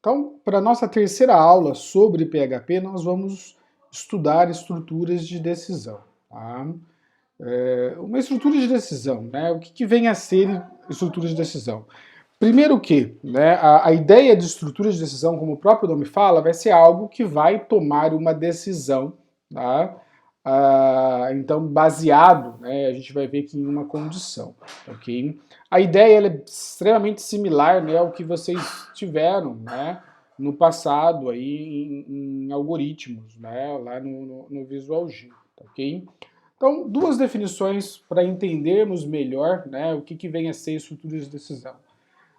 Então, para a nossa terceira aula sobre PHP, nós vamos estudar estruturas de decisão. Tá? Uma estrutura de decisão, né? O que vem a ser estrutura de decisão? Primeiro que, né, a ideia de estrutura de decisão, como o próprio nome fala, vai ser algo que vai tomar uma decisão, tá? Então, baseado, né, a gente vai ver que em uma condição, ok? A ideia ela é extremamente similar, né, ao que vocês tiveram, né, no passado aí em algoritmos, né, lá no Visual G, ok? Então, duas definições para entendermos melhor, né, o que vem a ser estrutura de decisão.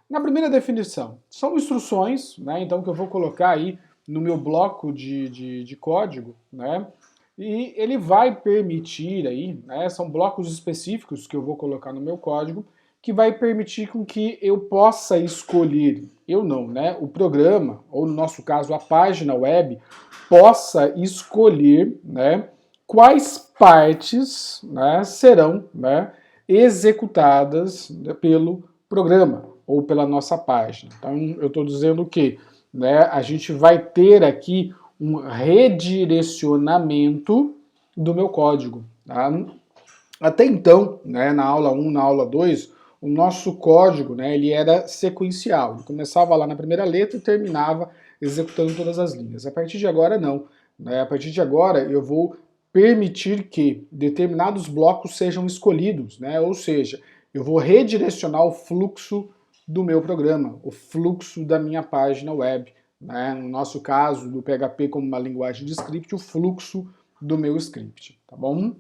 Na primeira definição, são instruções, né, então que eu vou colocar aí no meu bloco de código, né, e ele vai permitir aí, né, são blocos específicos que eu vou colocar no meu código, que vai permitir com que eu possa escolher, eu não, né, o programa, ou no nosso caso a página web, possa escolher, né, quais partes, né, serão, né, executadas pelo programa ou pela nossa página. Então eu estou dizendo que, né, a gente vai ter aqui um redirecionamento do meu código. Tá? Até então, né, na aula 1, na aula 2, o nosso código, né, ele era sequencial. Ele começava lá na primeira letra e terminava executando todas as linhas. A partir de agora, não. Né? A partir de agora, eu vou permitir que determinados blocos sejam escolhidos, né? Ou seja, eu vou redirecionar o fluxo do meu programa, o fluxo da minha página web. Né? No nosso caso, do PHP como uma linguagem de script, o fluxo do meu script, tá bom?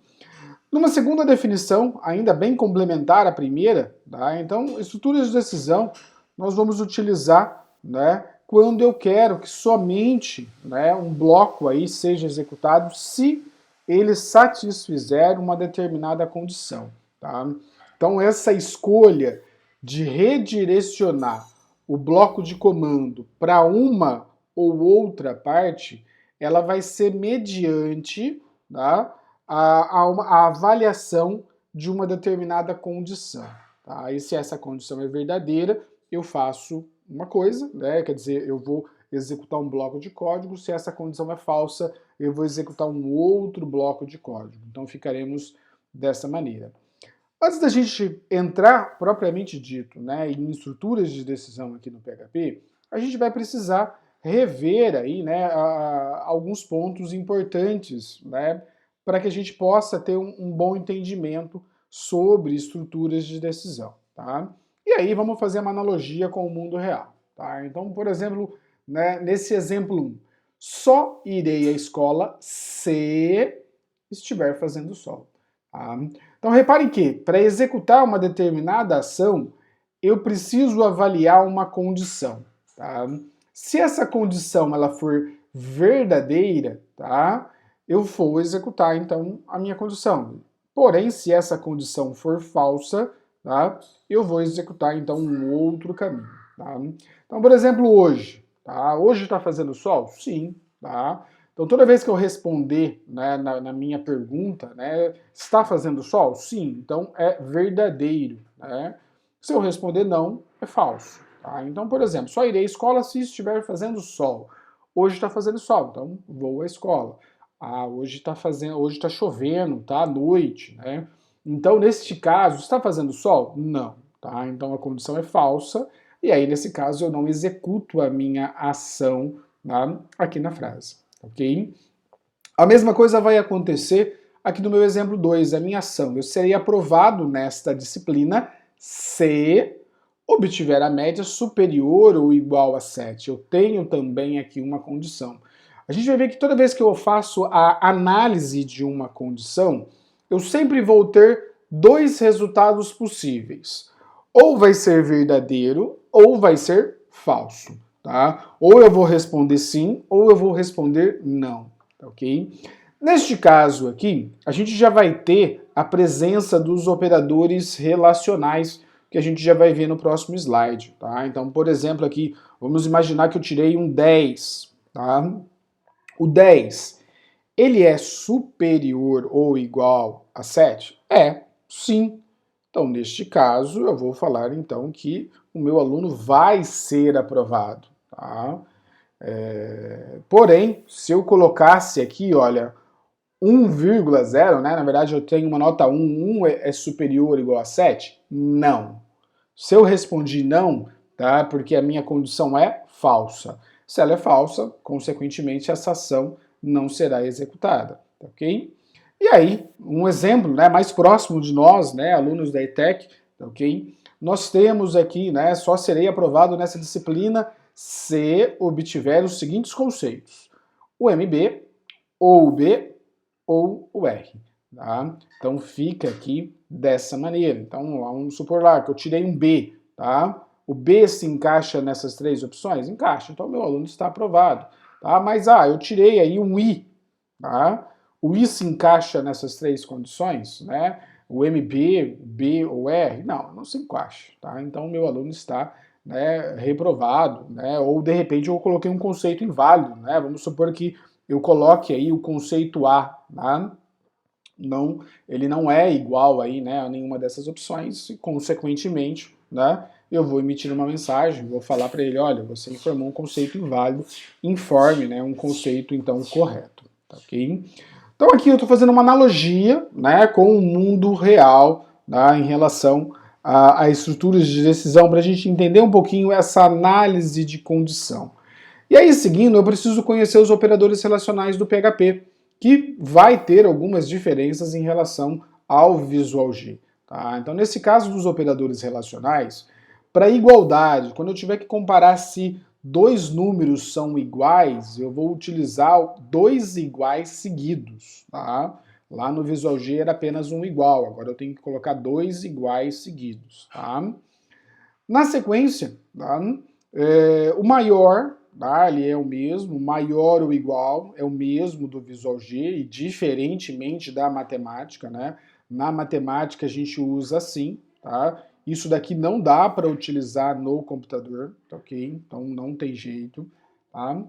Numa segunda definição, ainda bem complementar à primeira, tá? Então, estruturas de decisão nós vamos utilizar, né, quando eu quero que somente, né, um bloco aí seja executado se ele satisfizer uma determinada condição. Tá? Então, essa escolha de redirecionar o bloco de comando para uma ou outra parte, ela vai ser mediante, tá, a avaliação de uma determinada condição. Tá? E se essa condição é verdadeira, eu faço uma coisa, né? Quer dizer, eu vou executar um bloco de código, se essa condição é falsa, eu vou executar um outro bloco de código. Então ficaremos dessa maneira. Antes da gente entrar, propriamente dito, né, em estruturas de decisão aqui no PHP, a gente vai precisar rever aí, né, alguns pontos importantes, né, para que a gente possa ter um bom entendimento sobre estruturas de decisão. Tá? E aí vamos fazer uma analogia com o mundo real. Tá? Então, por exemplo, né, nesse exemplo 1, só irei à escola se estiver fazendo sol. Tá? Então reparem que, para executar uma determinada ação, eu preciso avaliar uma condição. Tá? Se essa condição ela for verdadeira, tá? Eu vou executar então a minha condição. Porém, se essa condição for falsa, tá? Eu vou executar então um outro caminho. Tá? Então, por exemplo, hoje. Tá? Hoje está fazendo sol? Sim. Tá? Então, toda vez que eu responder, né, na minha pergunta, né, está fazendo sol? Sim. Então, é verdadeiro. Né? Se eu responder não, é falso. Tá? Então, por exemplo, só irei à escola se estiver fazendo sol. Hoje está fazendo sol, então vou à escola. Hoje está chovendo, tá à noite, né? Então, neste caso, está fazendo sol? Não, tá? Então a condição é falsa, e aí, nesse caso, eu não executo a minha ação, tá, aqui na frase, ok? A mesma coisa vai acontecer aqui no meu exemplo 2, a minha ação. Eu serei aprovado nesta disciplina se obtiver a média superior ou igual a 7. Eu tenho também aqui uma condição. A gente vai ver que toda vez que eu faço a análise de uma condição, eu sempre vou ter dois resultados possíveis. Ou vai ser verdadeiro, ou vai ser falso. Tá? Ou eu vou responder sim, ou eu vou responder não. Ok? Neste caso aqui, a gente já vai ter a presença dos operadores relacionais, que a gente já vai ver no próximo slide. Tá? Então, por exemplo, aqui, vamos imaginar que eu tirei um 10. Tá? O 10, ele é superior ou igual a 7? É, sim. Então, neste caso, eu vou falar então que o meu aluno vai ser aprovado. Tá? Porém, se eu colocasse aqui, olha, 1,0, né? Na verdade eu tenho uma nota 1, 1 é superior ou igual a 7? Não. Se eu respondi não, tá? Porque a minha condição é falsa. Se ela é falsa, consequentemente essa ação não será executada, tá ok? E aí, um exemplo, né, mais próximo de nós, né, alunos da ETEC, tá ok? Nós temos aqui, né, só serei aprovado nessa disciplina se obtiver os seguintes conceitos: o MB, ou o B, ou o R. Tá? Então fica aqui dessa maneira. Então vamos supor lá que eu tirei um B. Tá? O B se encaixa nessas três opções? Encaixa. Então meu aluno está aprovado. Tá? Mas eu tirei aí um I. Tá? O I se encaixa nessas três condições? Né? O MB, B ou R? Não, não se encaixa. Tá? Então meu aluno está, né, reprovado, né? Ou de repente eu coloquei um conceito inválido. Né? Vamos supor que eu coloque aí o conceito A, tá? Não, ele não é igual aí, né, a nenhuma dessas opções e, consequentemente, né, eu vou emitir uma mensagem, vou falar para ele, olha, você informou um conceito inválido, informe, né, um conceito, então, correto, tá ok? Então aqui eu estou fazendo uma analogia, né, com o mundo real, tá, em relação a estruturas de decisão, para a gente entender um pouquinho essa análise de condição. E aí, seguindo, eu preciso conhecer os operadores relacionais do PHP, que vai ter algumas diferenças em relação ao Visual G. Tá? Então, nesse caso dos operadores relacionais, para igualdade, quando eu tiver que comparar se dois números são iguais, eu vou utilizar dois iguais seguidos. Tá? Lá no Visual G era apenas um igual, agora eu tenho que colocar dois iguais seguidos. Tá? Na sequência, tá? O maior, tá? Ele é o mesmo, maior ou igual é o mesmo do Visual G, e diferentemente da matemática, né? Na matemática a gente usa assim, tá? Isso daqui não dá para utilizar no computador, tá ok? Então não tem jeito, tá?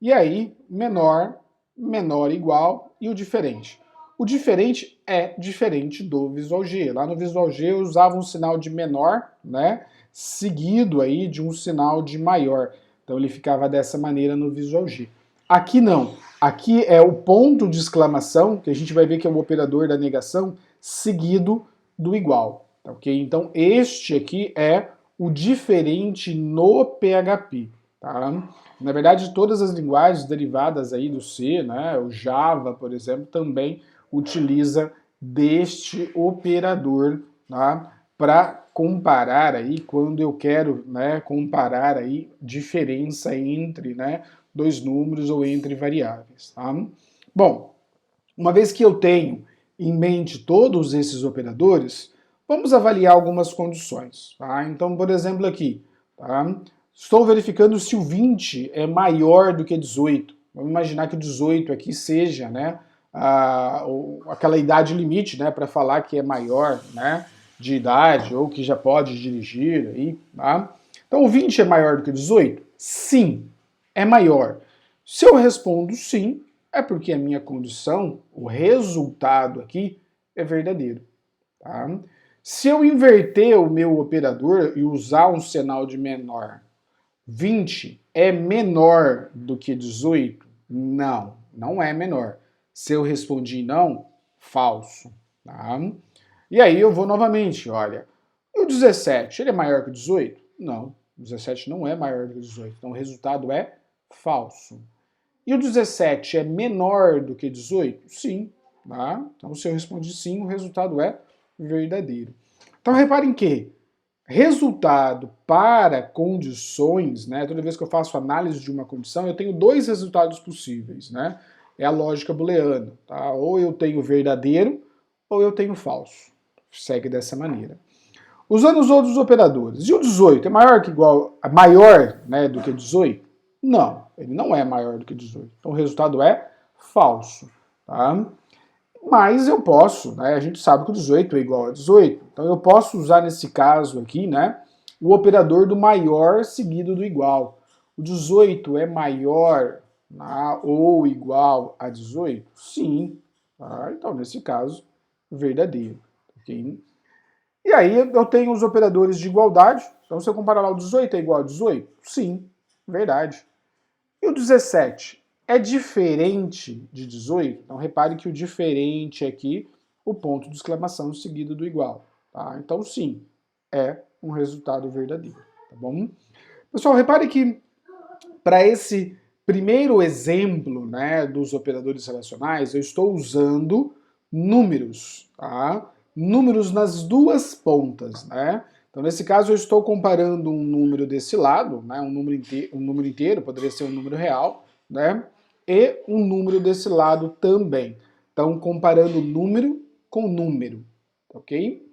E aí, menor, menor igual e o diferente. O diferente é diferente do Visual G. Lá no Visual G eu usava um sinal de menor, né? Seguido aí de um sinal de maior. Então ele ficava dessa maneira no Visual G. Aqui não. Aqui é o ponto de exclamação, que a gente vai ver que é o operador da negação, seguido do igual. Tá, ok? Então este aqui é o diferente no PHP. Tá? Na verdade, todas as linguagens derivadas aí do C, né, o Java, por exemplo, também utiliza deste operador, tá? Para comparar aí, quando eu quero, né, comparar aí diferença entre, né, dois números ou entre variáveis, tá? Bom, uma vez que eu tenho em mente todos esses operadores, vamos avaliar algumas condições, tá? Então, por exemplo, aqui, tá? Estou verificando se o 20 é maior do que 18. Vamos imaginar que o 18 aqui seja, né, aquela idade limite, né, para falar que é maior, né, de idade ou que já pode dirigir aí, tá? Então o 20 é maior do que o 18? Sim, é maior. Se eu respondo sim, é porque a minha condição, o resultado aqui, é verdadeiro. Tá? Se eu inverter o meu operador e usar um sinal de menor, 20 é menor do que 18? Não, não é menor. Se eu respondi não, falso. Tá? E aí eu vou novamente, olha, e o 17, ele é maior que o 18? Não, o 17 não é maior que o 18, então o resultado é falso. E o 17 é menor do que 18? Sim. Tá? Então, se eu respondi sim, o resultado é verdadeiro. Então, reparem que resultado para condições, né? Toda vez que eu faço análise de uma condição, eu tenho dois resultados possíveis, né? É a lógica booleana, tá? Ou eu tenho verdadeiro ou eu tenho falso. Segue dessa maneira. Usando os outros operadores. E o 18 é maior que igual, maior, né, do que 18? Não, ele não é maior do que 18. Então o resultado é falso, tá? Mas eu posso, né, a gente sabe que o 18 é igual a 18. Então eu posso usar nesse caso aqui, né, o operador do maior seguido do igual. O 18 é maior, né, ou igual a 18? Sim. Tá? Então nesse caso, verdadeiro. Okay? E aí eu tenho os operadores de igualdade. Então, se eu comparar lá o 18 é igual a 18? Sim, verdade. E o 17 é diferente de 18? Então repare que o diferente aqui, o ponto de exclamação seguido do igual. Tá? Então sim, é um resultado verdadeiro. Tá bom? Pessoal, repare que para esse primeiro exemplo, né, dos operadores relacionais, eu estou usando números, tá? Números nas duas pontas, né? Então, nesse caso, eu estou comparando um número desse lado, né, um número inteiro, poderia ser um número real, né, e um número desse lado também. Então, comparando número com número, ok?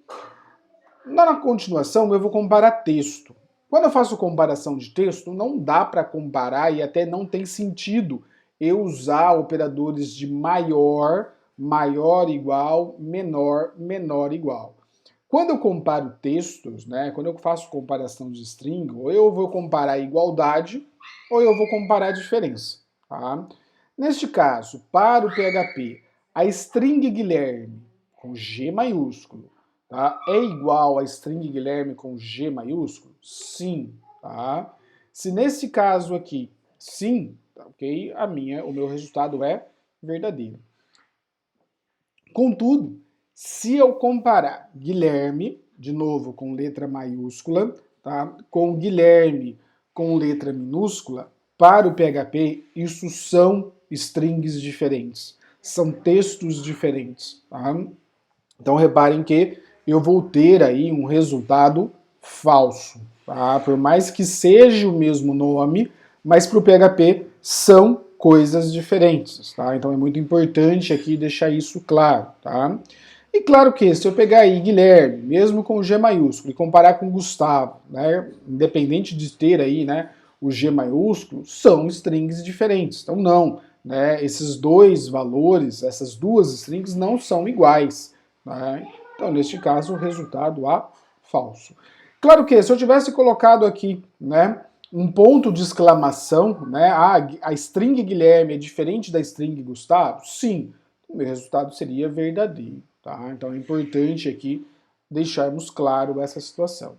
Na continuação, eu vou comparar texto. Quando eu faço comparação de texto, não dá para comparar e até não tem sentido eu usar operadores de maior, maior igual, menor, menor igual. Quando eu comparo textos, né, quando eu faço comparação de string, ou eu vou comparar a igualdade ou eu vou comparar a diferença. Tá? Neste caso, para o PHP, a string Guilherme, com G maiúsculo, tá, é igual a string Guilherme com G maiúsculo? Sim. Tá? Se nesse caso aqui, sim, tá, ok? O meu resultado é verdadeiro. Contudo, se eu comparar Guilherme, de novo com letra maiúscula, tá, com Guilherme com letra minúscula, para o PHP, isso são strings diferentes, são textos diferentes. Tá? Então reparem que eu vou ter aí um resultado falso. Tá? Por mais que seja o mesmo nome, mas para o PHP são coisas diferentes. Tá? Então é muito importante aqui deixar isso claro. Tá? E claro que se eu pegar aí Guilherme, mesmo com G maiúsculo, e comparar com Gustavo, né, independente de ter aí, né, o G maiúsculo, são strings diferentes. Então não, né, esses dois valores, essas duas strings não são iguais. Né? Então, neste caso, o resultado A, falso. Claro que se eu tivesse colocado aqui, né, um ponto de exclamação, né, a string Guilherme é diferente da string Gustavo, sim, o meu resultado seria verdadeiro. Tá? Então é importante aqui deixarmos claro essa situação.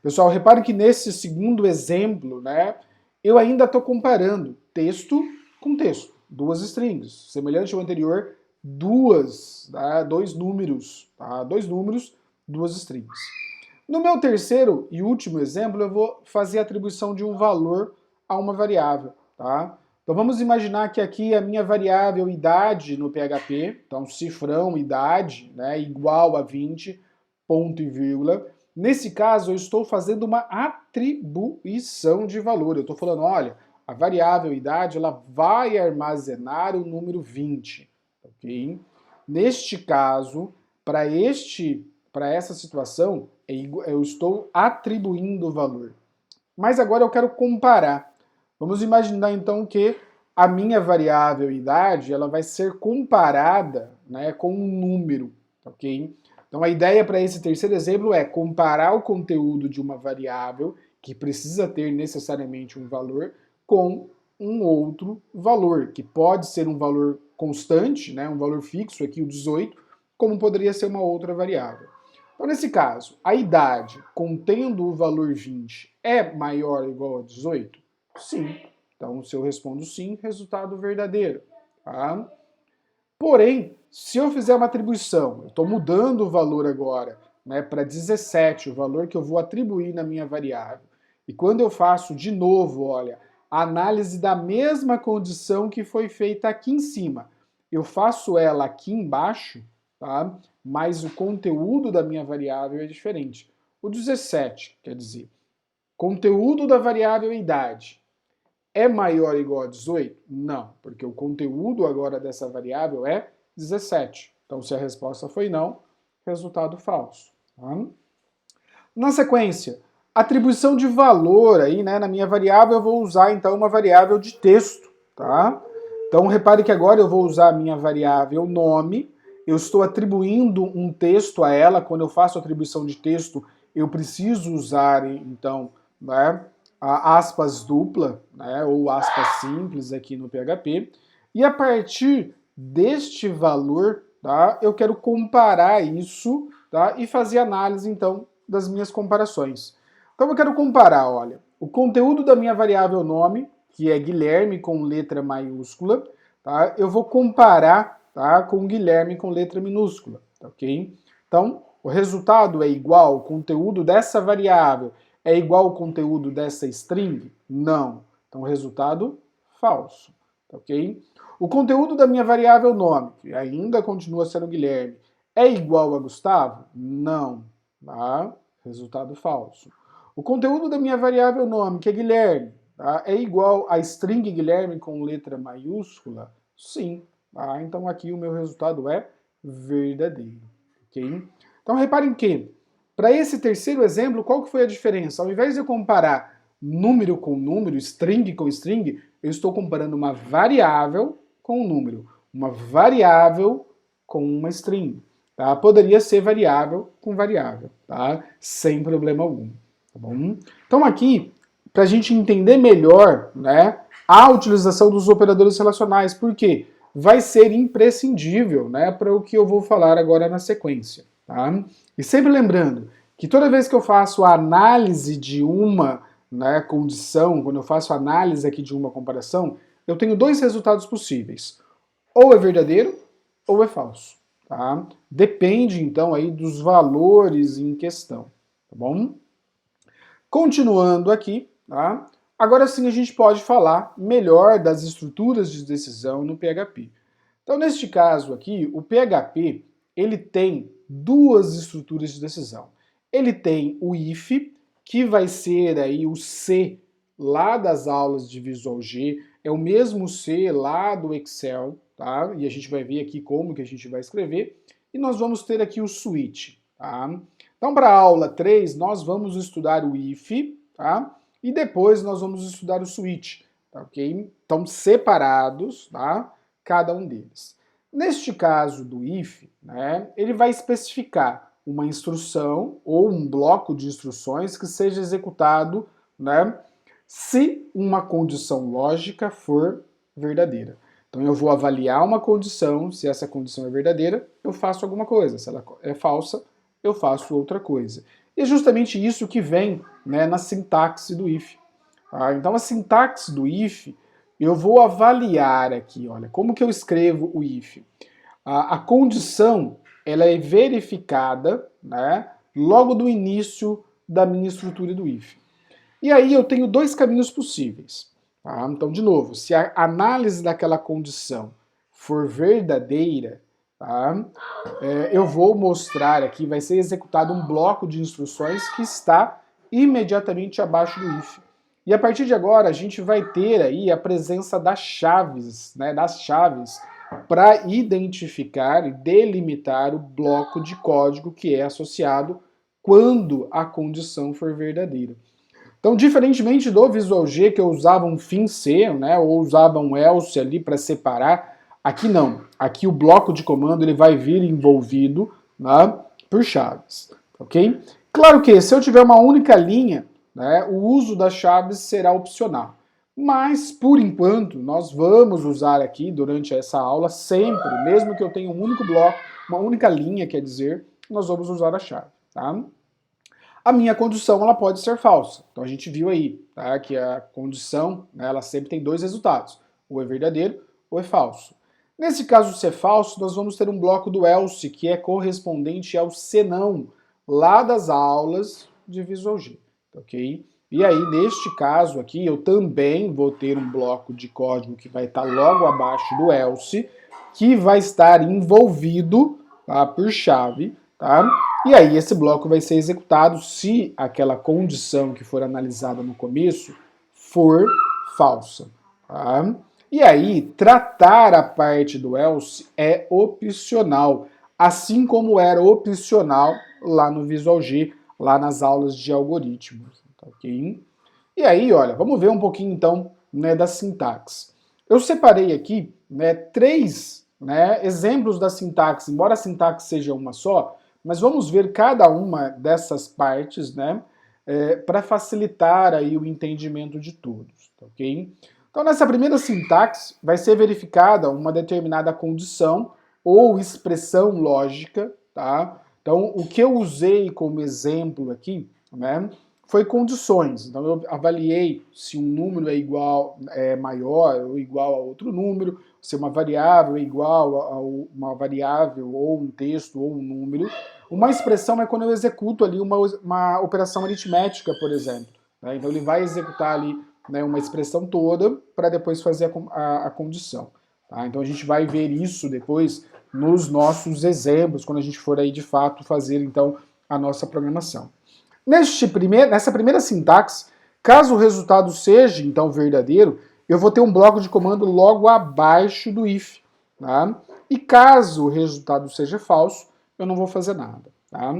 Pessoal, repare que nesse segundo exemplo, né, eu ainda estou comparando texto com texto, duas strings, semelhante ao anterior, dois números, tá? Dois números, duas strings. No meu terceiro e último exemplo, eu vou fazer a atribuição de um valor a uma variável, tá? Então vamos imaginar que aqui a minha variável idade no PHP, então cifrão idade, né, igual a 20, ponto e vírgula. Nesse caso, eu estou fazendo uma atribuição de valor. Eu estou falando, olha, a variável idade ela vai armazenar o número 20. Okay? Neste caso, para essa situação, eu estou atribuindo o valor. Mas agora eu quero comparar. Vamos imaginar então que a minha variável idade ela vai ser comparada, né, com um número, ok? Então a ideia para esse terceiro exemplo é comparar o conteúdo de uma variável que precisa ter necessariamente um valor com um outro valor, que pode ser um valor constante, né, um valor fixo aqui, o 18, como poderia ser uma outra variável. Então, nesse caso, a idade contendo o valor 20 é maior ou igual a 18? Sim. Então, se eu respondo sim, resultado verdadeiro. Tá? Porém, se eu fizer uma atribuição, eu estou mudando o valor agora, né, para 17, o valor que eu vou atribuir na minha variável. E quando eu faço de novo, olha, a análise da mesma condição que foi feita aqui em cima, eu faço ela aqui embaixo, tá? Mas o conteúdo da minha variável é diferente. O 17, quer dizer, conteúdo da variável idade é maior ou igual a 18? Não, porque o conteúdo agora dessa variável é 17. Então, se a resposta foi não, resultado falso. Tá? Na sequência, atribuição de valor aí, né? Na minha variável eu vou usar então uma variável de texto, tá? Então repare que agora eu vou usar a minha variável nome, eu estou atribuindo um texto a ela, quando eu faço atribuição de texto, eu preciso usar então, né, a aspas dupla, né, ou aspas simples aqui no PHP, e a partir deste valor, tá, eu quero comparar isso, tá, e fazer análise então das minhas comparações. Então eu quero comparar, olha, o conteúdo da minha variável nome que é Guilherme com letra maiúscula, tá? Eu vou comparar, tá, com Guilherme com letra minúscula, tá, ok? Então, o resultado é igual, o conteúdo dessa variável é igual ao conteúdo dessa string? Não. Então, o resultado, falso, tá, ok? O conteúdo da minha variável nome, que ainda continua sendo Guilherme, é igual a Gustavo? Não, tá? Resultado falso. O conteúdo da minha variável nome, que é Guilherme, tá, é igual a string Guilherme com letra maiúscula? Sim. Tá? Então aqui o meu resultado é verdadeiro. Okay? Então reparem que, para esse terceiro exemplo, qual que foi a diferença? Ao invés de eu comparar número com número, string com string, eu estou comparando uma variável com um número, uma variável com uma string. Tá? Poderia ser variável com variável, tá? Sem problema algum. Tá bom? Então aqui, para a gente entender melhor, né, a utilização dos operadores relacionais, porque vai ser imprescindível, né, para o que eu vou falar agora na sequência. Tá? E sempre lembrando que toda vez que eu faço a análise de uma, né, condição, quando eu faço a análise aqui de uma comparação, eu tenho dois resultados possíveis. Ou é verdadeiro ou é falso. Tá? Depende, então, aí dos valores em questão. Tá bom? Continuando aqui, tá? Agora sim a gente pode falar melhor das estruturas de decisão no PHP. Então, neste caso aqui, o PHP ele tem duas estruturas de decisão. Ele tem o if, que vai ser aí o C lá das aulas de Visual G, é o mesmo C lá do Excel, tá? E a gente vai ver aqui como que a gente vai escrever. E nós vamos ter aqui o switch, tá? Então, para a aula 3, nós vamos estudar o if, tá? E depois nós vamos estudar o switch, tá, ok? Então, separados, tá? Cada um deles. Neste caso do if, né, ele vai especificar uma instrução ou um bloco de instruções que seja executado, né, se uma condição lógica for verdadeira. Então eu vou avaliar uma condição, se essa condição é verdadeira, eu faço alguma coisa, se ela é falsa, eu faço outra coisa. E é justamente isso que vem, né, na sintaxe do if. Tá? Então a sintaxe do if, eu vou avaliar aqui, olha, como que eu escrevo o if? A condição, ela é verificada, né, logo do início da minha estrutura do if. E aí eu tenho dois caminhos possíveis. Tá? Então, de novo, se a análise daquela condição for verdadeira, tá? Eu vou mostrar aqui, vai ser executado um bloco de instruções que está imediatamente abaixo do if. E a partir de agora a gente vai ter aí a presença das chaves, né, para identificar e delimitar o bloco de código que é associado quando a condição for verdadeira. Então, diferentemente do Visual G, que eu usava um fim C, né, ou usava um else ali para separar, aqui não. Aqui o bloco de comando ele vai vir envolvido, né, por chaves, ok? Claro que se eu tiver uma única linha, né, o uso das chaves será opcional. Mas, por enquanto, nós vamos usar aqui, durante essa aula, sempre, mesmo que eu tenha um único bloco, uma única linha, quer dizer, nós vamos usar a chave, tá? A minha condição ela pode ser falsa. Então a gente viu aí, tá, que a condição, né, ela sempre tem dois resultados, ou é verdadeiro ou é falso. Nesse caso, se é falso, nós vamos ter um bloco do else, que é correspondente ao senão, lá das aulas de Visual G, ok? E aí, neste caso aqui, eu também vou ter um bloco de código que vai estar logo abaixo do else, que vai estar envolvido, tá, por chave, tá? E aí esse bloco vai ser executado se aquela condição que for analisada no começo for falsa. Tá? E aí, tratar a parte do else é opcional, assim como era opcional lá no Visual G, lá nas aulas de algoritmos. Tá, ok? E aí, olha, vamos ver um pouquinho então, né, da sintaxe. Eu separei aqui, né, três, né, exemplos da sintaxe, embora a sintaxe seja uma só, mas vamos ver cada uma dessas partes, né, para facilitar aí o entendimento de todos, tá, ok? Então nessa primeira sintaxe vai ser verificada uma determinada condição ou expressão lógica, tá? Então o que eu usei como exemplo aqui, né, foi condições. Então eu avaliei se um número é igual, é maior ou igual a outro número, se uma variável é igual a uma variável ou um texto ou um número. Uma expressão é quando eu executo ali uma operação aritmética, por exemplo. Né? Então ele vai executar ali, né, uma expressão toda para depois fazer a condição. Tá? Então a gente vai ver isso depois nos nossos exemplos, quando a gente for aí de fato fazer então a nossa programação. Nessa primeira sintaxe, caso o resultado seja então verdadeiro, eu vou ter um bloco de comando logo abaixo do if. Tá? E caso o resultado seja falso, eu não vou fazer nada. Tá?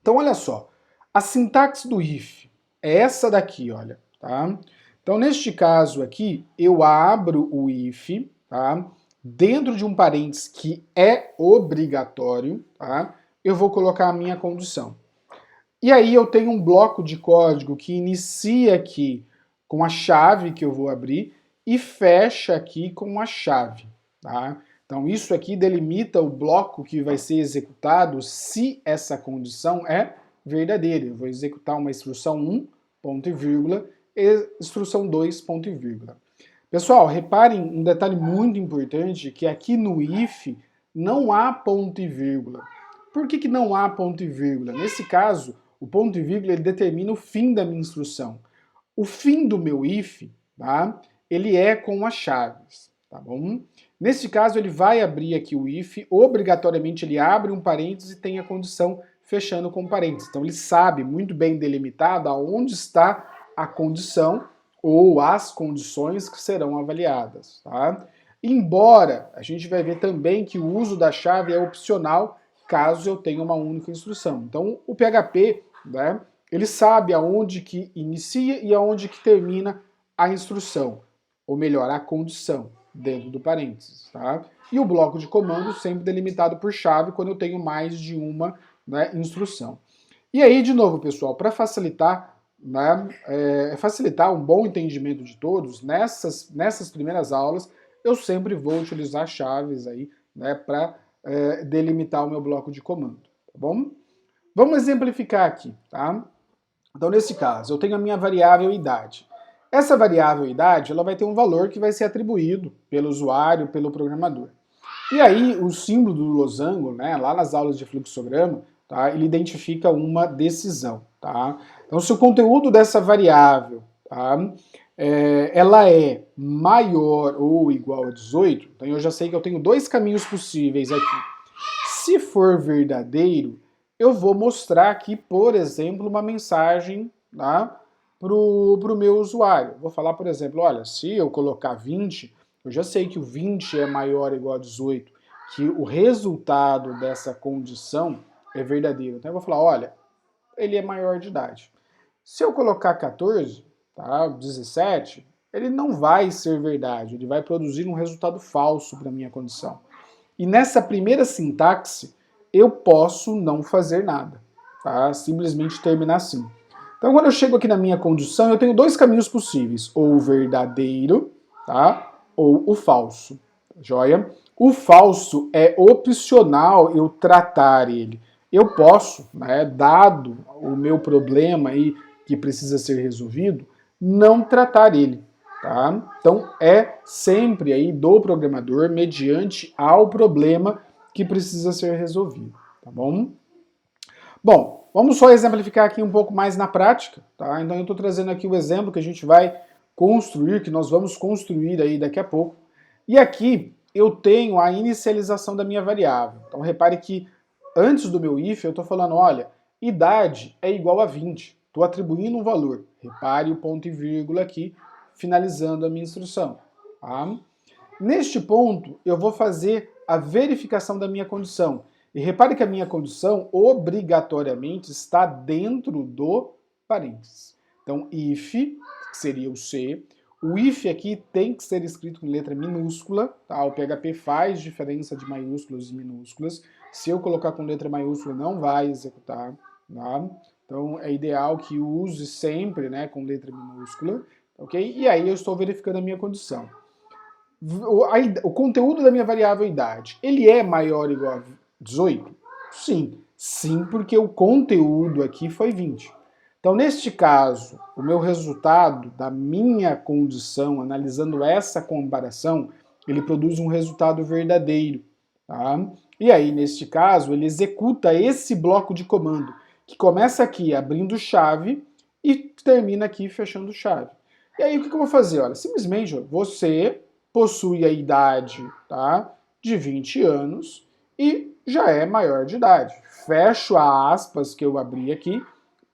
Então olha só, a sintaxe do if é essa daqui, olha. Tá? Então neste caso aqui, eu abro o if, tá? Dentro de um parênteses que é obrigatório, tá? Eu vou colocar a minha condição. E aí eu tenho um bloco de código que inicia aqui com a chave que eu vou abrir e fecha aqui com a chave. Tá? Então isso aqui delimita o bloco que vai ser executado se essa condição é verdadeira. Eu vou executar uma instrução 1, ponto e vírgula, e instrução 2, ponto e vírgula. Pessoal, reparem um detalhe muito importante, que aqui no if não há ponto e vírgula. Por que não há ponto e vírgula? Nesse caso, o ponto e vírgula ele determina o fim da minha instrução. O fim do meu if, tá? Ele é com as chaves, tá bom? Nesse caso, ele vai abrir aqui o if, obrigatoriamente ele abre um parênteses e tem a condição fechando com parênteses. Então ele sabe muito bem delimitado aonde está a condição ou as condições que serão avaliadas, tá? Embora a gente vai ver também que o uso da chave é opcional caso eu tenha uma única instrução. Então o PHP, né, ele sabe aonde que inicia e aonde que termina a instrução, ou melhor, a condição dentro do parênteses, tá? E o bloco de comando sempre delimitado por chave quando eu tenho mais de uma, né, instrução. E aí, de novo, pessoal, para facilitar, né, facilitar um bom entendimento de todos, nessas primeiras aulas, eu sempre vou utilizar chaves aí, né, para delimitar o meu bloco de comando, tá bom? Vamos exemplificar aqui, tá? Então, nesse caso, eu tenho a minha variável idade. Essa variável idade, ela vai ter um valor que vai ser atribuído pelo usuário, pelo programador. E aí, o símbolo do losango, né, lá nas aulas de fluxograma, tá, ele identifica uma decisão, tá? Então, se o conteúdo dessa variável, tá, ela é maior ou igual a 18, então eu já sei que eu tenho dois caminhos possíveis aqui. Se for verdadeiro, eu vou mostrar aqui, por exemplo, uma mensagem, tá, para o meu usuário. Vou falar, por exemplo, olha, se eu colocar 20, eu já sei que o 20 é maior ou igual a 18, que o resultado dessa condição é verdadeiro. Então eu vou falar, olha, ele é maior de idade. Se eu colocar 14, tá, 17, ele não vai ser verdade, ele vai produzir um resultado falso para a minha condição. E nessa primeira sintaxe, eu posso não fazer nada, tá? Simplesmente terminar assim. Então, quando eu chego aqui na minha condição, eu tenho dois caminhos possíveis, ou o verdadeiro, tá? Ou o falso, joia? O falso é opcional eu tratar ele. Eu posso, né, dado o meu problema aí que precisa ser resolvido, não tratar ele. Tá? Então é sempre aí do programador mediante ao problema que precisa ser resolvido, tá bom? Bom, vamos só exemplificar aqui um pouco mais na prática, tá? Então eu estou trazendo aqui o exemplo que a gente vai construir, que nós vamos construir aí daqui a pouco. E aqui eu tenho a inicialização da minha variável. Então repare que antes do meu if eu estou falando, olha, idade é igual a 20. Estou atribuindo um valor. Repare o ponto e vírgula aqui, finalizando a minha instrução. Tá? Neste ponto, eu vou fazer a verificação da minha condição. E repare que a minha condição obrigatoriamente está dentro do parênteses. Então, if, que seria o C, o if aqui tem que ser escrito com letra minúscula, tá? O PHP faz diferença de maiúsculas e minúsculas. Se eu colocar com letra maiúscula, não vai executar, tá? Então, é ideal que use sempre, né, com letra minúscula, ok? E aí eu estou verificando a minha condição. O conteúdo da minha variável idade, ele é maior ou igual a 18? Sim. Sim, porque o conteúdo aqui foi 20. Então, neste caso, o meu resultado da minha condição, analisando essa comparação, ele produz um resultado verdadeiro. Tá? E aí, neste caso, ele executa esse bloco de comando, que começa aqui abrindo chave e termina aqui fechando chave. E aí, o que eu vou fazer? Olha, simplesmente, você possui a idade, tá, de 20 anos e já é maior de idade. Fecho a aspas que eu abri aqui,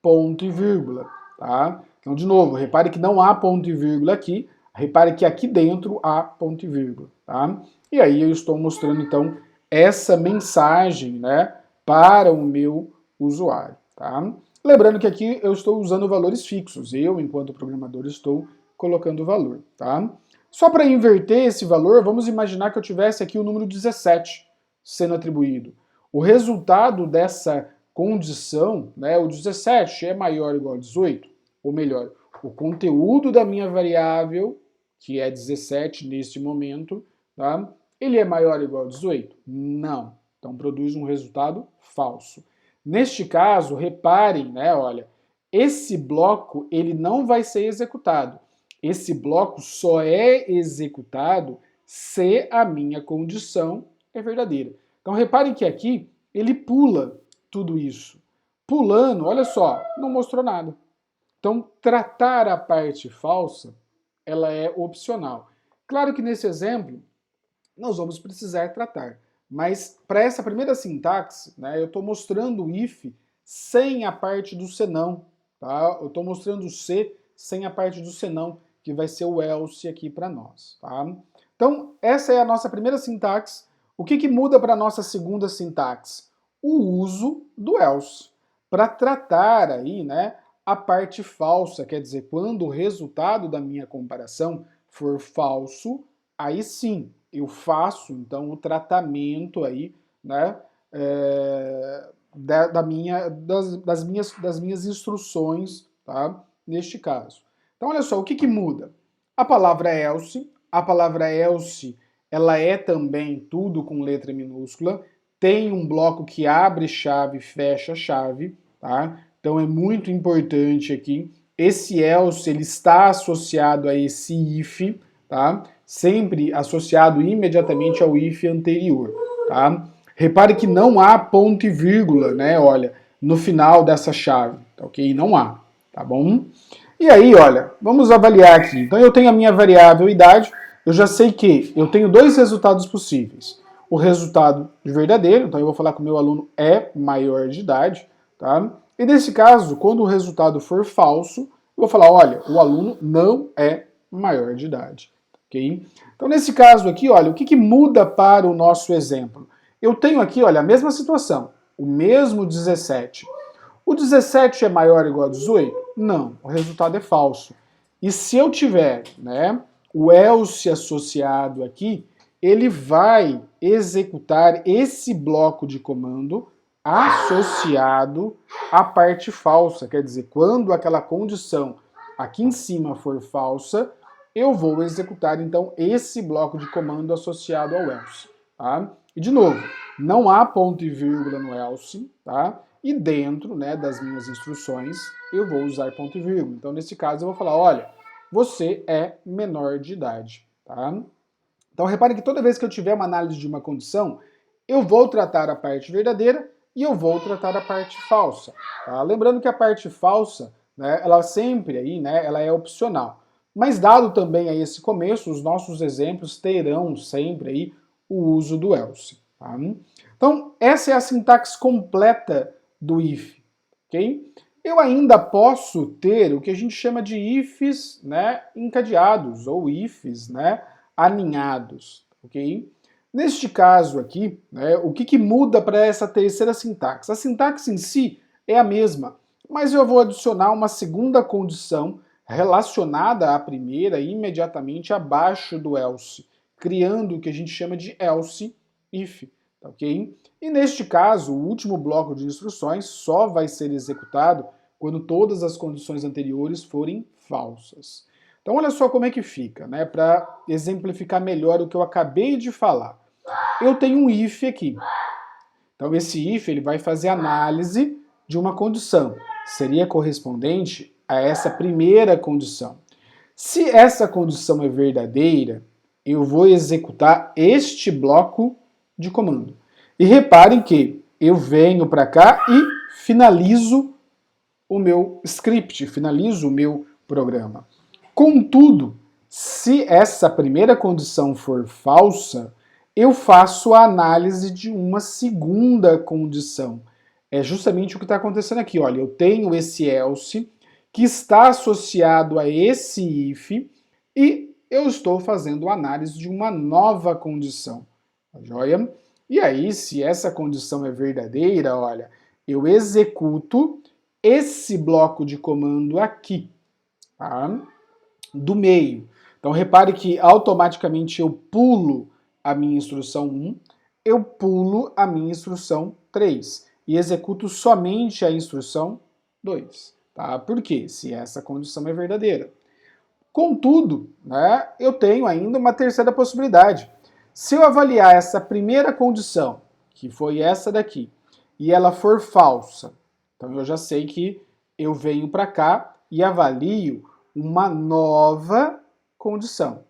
ponto e vírgula, tá? Então, de novo, repare que não há ponto e vírgula aqui, repare que aqui dentro há ponto e vírgula, tá? E aí eu estou mostrando, então, essa mensagem, né, para o meu usuário, tá? Lembrando que aqui eu estou usando valores fixos, eu, enquanto programador, estou colocando o valor, tá? Só para inverter esse valor, vamos imaginar que eu tivesse aqui o número 17 sendo atribuído. O resultado dessa condição, né, o 17 é maior ou igual a 18, ou melhor, o conteúdo da minha variável, que é 17 neste momento, tá, ele é maior ou igual a 18? Não. Então produz um resultado falso. Neste caso, reparem, né, olha, esse bloco ele não vai ser executado. Esse bloco só é executado se a minha condição é verdadeira. Então reparem que aqui ele pula tudo isso. Pulando, olha só, não mostrou nada. Então tratar a parte falsa, ela é opcional. Claro que nesse exemplo nós vamos precisar tratar, mas para essa primeira sintaxe, né, eu estou mostrando o if sem a parte do senão, tá? Eu estou mostrando o se sem a parte do senão, que vai ser o else aqui para nós, tá? Então, essa é a nossa primeira sintaxe. O que muda para a nossa segunda sintaxe? O uso do else, para tratar aí, né, a parte falsa, quer dizer, quando o resultado da minha comparação for falso, aí sim, eu faço, então, o tratamento aí, né, das minhas instruções, tá, neste caso. Então, olha só, o que muda? A palavra else, ela é também tudo com letra minúscula, tem um bloco que abre chave, fecha chave, tá? Então é muito importante aqui. Esse else, ele está associado a esse if, tá? Sempre associado imediatamente ao if anterior, tá? Repare que não há ponto e vírgula, né? Olha, no final dessa chave, tá ok? Não há, tá bom? E aí, olha, vamos avaliar aqui. Então eu tenho a minha variável idade, eu já sei que eu tenho dois resultados possíveis. O resultado verdadeiro, então eu vou falar que o meu aluno é maior de idade, tá? E nesse caso, quando o resultado for falso, eu vou falar, olha, o aluno não é maior de idade, ok? Então nesse caso aqui, olha, o que muda para o nosso exemplo? Eu tenho aqui, olha, a mesma situação, o mesmo 17. O 17 é maior ou igual a 18? Não, o resultado é falso. E se eu tiver, né, o else associado aqui, ele vai executar esse bloco de comando associado à parte falsa. Quer dizer, quando aquela condição aqui em cima for falsa, eu vou executar então esse bloco de comando associado ao else. Tá? E de novo, não há ponto e vírgula no else, tá? E dentro, né, das minhas instruções eu vou usar ponto e vírgula. Então nesse caso eu vou falar, olha, você é menor de idade. Tá? Então repare que toda vez que eu tiver uma análise de uma condição, eu vou tratar a parte verdadeira e eu vou tratar a parte falsa. Tá? Lembrando que a parte falsa, né, ela sempre aí, né, ela é opcional. Mas dado também aí esse começo, os nossos exemplos terão sempre aí o uso do else. Tá? Então essa é a sintaxe completa do if. Okay? Eu ainda posso ter o que a gente chama de ifs, né, encadeados ou ifs, né, aninhados, ok? Neste caso aqui, né, o que muda para essa terceira sintaxe? A sintaxe em si é a mesma, mas eu vou adicionar uma segunda condição relacionada à primeira imediatamente abaixo do else, criando o que a gente chama de else if, tá, ok? E neste caso, o último bloco de instruções só vai ser executado quando todas as condições anteriores forem falsas. Então olha só como é que fica, né, para exemplificar melhor o que eu acabei de falar. Eu tenho um if aqui. Então esse if ele vai fazer análise de uma condição. seria correspondente a essa primeira condição. Se essa condição é verdadeira, eu vou executar este bloco de comando. E reparem que eu venho para cá e finalizo o meu script, finalizo o meu programa. Contudo, se essa primeira condição for falsa, eu faço a análise de uma segunda condição. É justamente o que está acontecendo aqui. Olha, eu tenho esse else que está associado a esse if e eu estou fazendo a análise de uma nova condição. Tá joia? E aí, se essa condição é verdadeira, olha, eu executo esse bloco de comando aqui, tá? Do meio. Então repare que automaticamente eu pulo a minha instrução 1, eu pulo a minha instrução 3 e executo somente a instrução 2. Tá? Por quê? Se essa condição é verdadeira. Contudo, né, eu tenho ainda uma terceira possibilidade. Se eu avaliar essa primeira condição, que foi essa daqui, e ela for falsa, então eu já sei que eu venho para cá e avalio uma nova condição.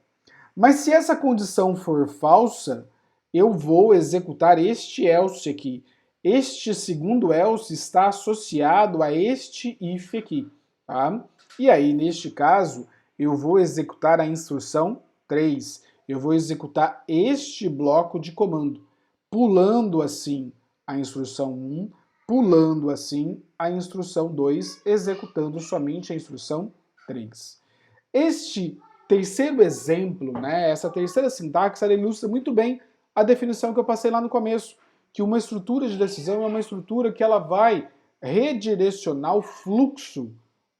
Mas se essa condição for falsa, eu vou executar este else aqui. Este segundo else está associado a este if aqui. Tá? E aí, neste caso, eu vou executar a instrução 3. Eu vou executar este bloco de comando, pulando assim a instrução 1, pulando assim a instrução 2, executando somente a instrução 3. Este terceiro exemplo, né, essa terceira sintaxe, ela ilustra muito bem a definição que eu passei lá no começo, que uma estrutura de decisão é uma estrutura que ela vai redirecionar o fluxo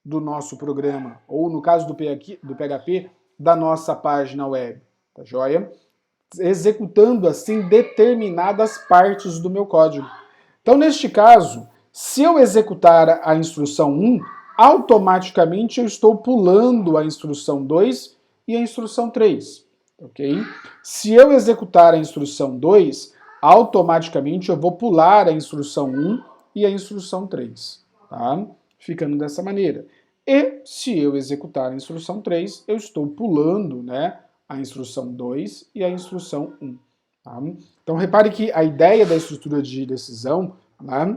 do nosso programa, ou no caso do PHP, da nossa página web, tá joia? Executando assim determinadas partes do meu código. Então, neste caso, se eu executar a instrução 1, automaticamente eu estou pulando a instrução 2 e a instrução 3, ok? Se eu executar a instrução 2, automaticamente eu vou pular a instrução 1 e a instrução 3, tá? Ficando dessa maneira. E se eu executar a instrução 3, eu estou pulando, né, a instrução 2 e a instrução 1. Tá? Então repare que a ideia da estrutura de decisão, né,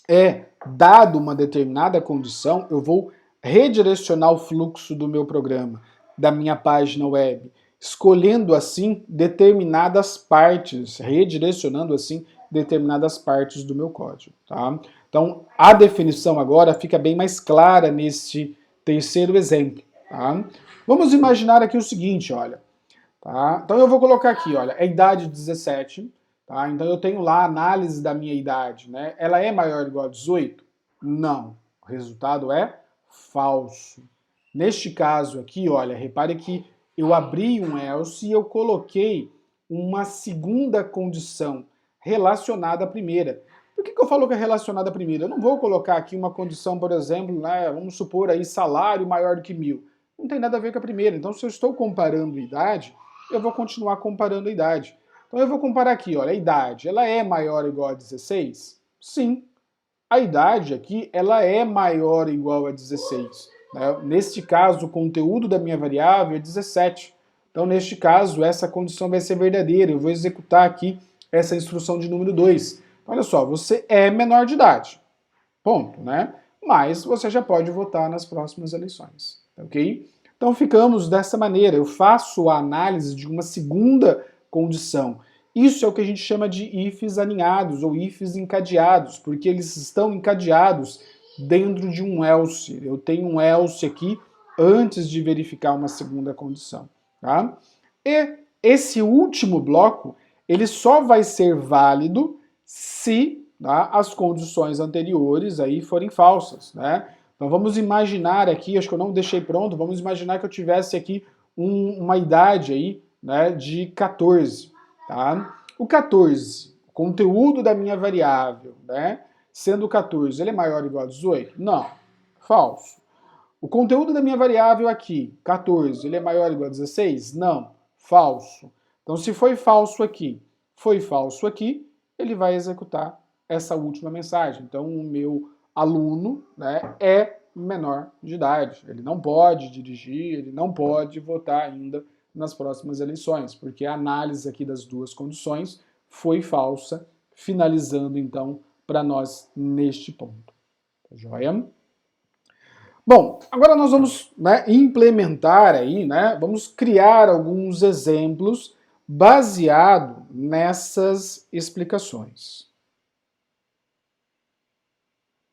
é, dado uma determinada condição, eu vou redirecionar o fluxo do meu programa, da minha página web, escolhendo assim determinadas partes, redirecionando assim determinadas partes do meu código. Tá? Então a definição agora fica bem mais clara neste terceiro exemplo. Tá? Vamos imaginar aqui o seguinte, olha. Tá? Então eu vou colocar aqui, olha, a idade 17, tá? Então eu tenho lá a análise da minha idade, né? Ela é maior ou igual a 18? Não. O resultado é falso. Neste caso aqui, olha, repare que eu abri um else e eu coloquei uma segunda condição relacionada à primeira. Por que eu falo que é relacionada à primeira? Eu não vou colocar aqui uma condição, por exemplo, né, vamos supor aí salário maior do que 1.000. Não tem nada a ver com a primeira. Então se eu estou comparando idade, eu vou continuar comparando a idade. Então eu vou comparar aqui, olha, a idade, ela é maior ou igual a 16? Sim. A idade aqui, ela é maior ou igual a 16. Né? Neste caso, o conteúdo da minha variável é 17. Então, neste caso, essa condição vai ser verdadeira. Eu vou executar aqui essa instrução de número 2. Então, olha só, você é menor de idade. Ponto, né? Mas você já pode votar nas próximas eleições, ok? Então ficamos dessa maneira, eu faço a análise de uma segunda condição. Isso é o que a gente chama de ifs alinhados ou ifs encadeados, porque eles estão encadeados dentro de um else. Eu tenho um else aqui antes de verificar uma segunda condição. Tá? E esse último bloco, ele só vai ser válido se, tá, as condições anteriores aí forem falsas, né? Então vamos imaginar aqui, acho que eu não deixei pronto, vamos imaginar que eu tivesse aqui uma idade aí, né, de 14, tá? O 14, o conteúdo da minha variável, né, sendo 14, ele é maior ou igual a 18? Não, falso. O conteúdo da minha variável aqui, 14, ele é maior ou igual a 16? Não, falso. Então se foi falso aqui, ele vai executar essa última mensagem. Então o meu aluno, né, é menor de idade. Ele não pode dirigir, ele não pode votar ainda nas próximas eleições, porque a análise aqui das duas condições foi falsa, finalizando então para nós neste ponto. Tá joia? Bom, agora nós vamos, né, implementar aí, né, vamos criar alguns exemplos baseado nessas explicações.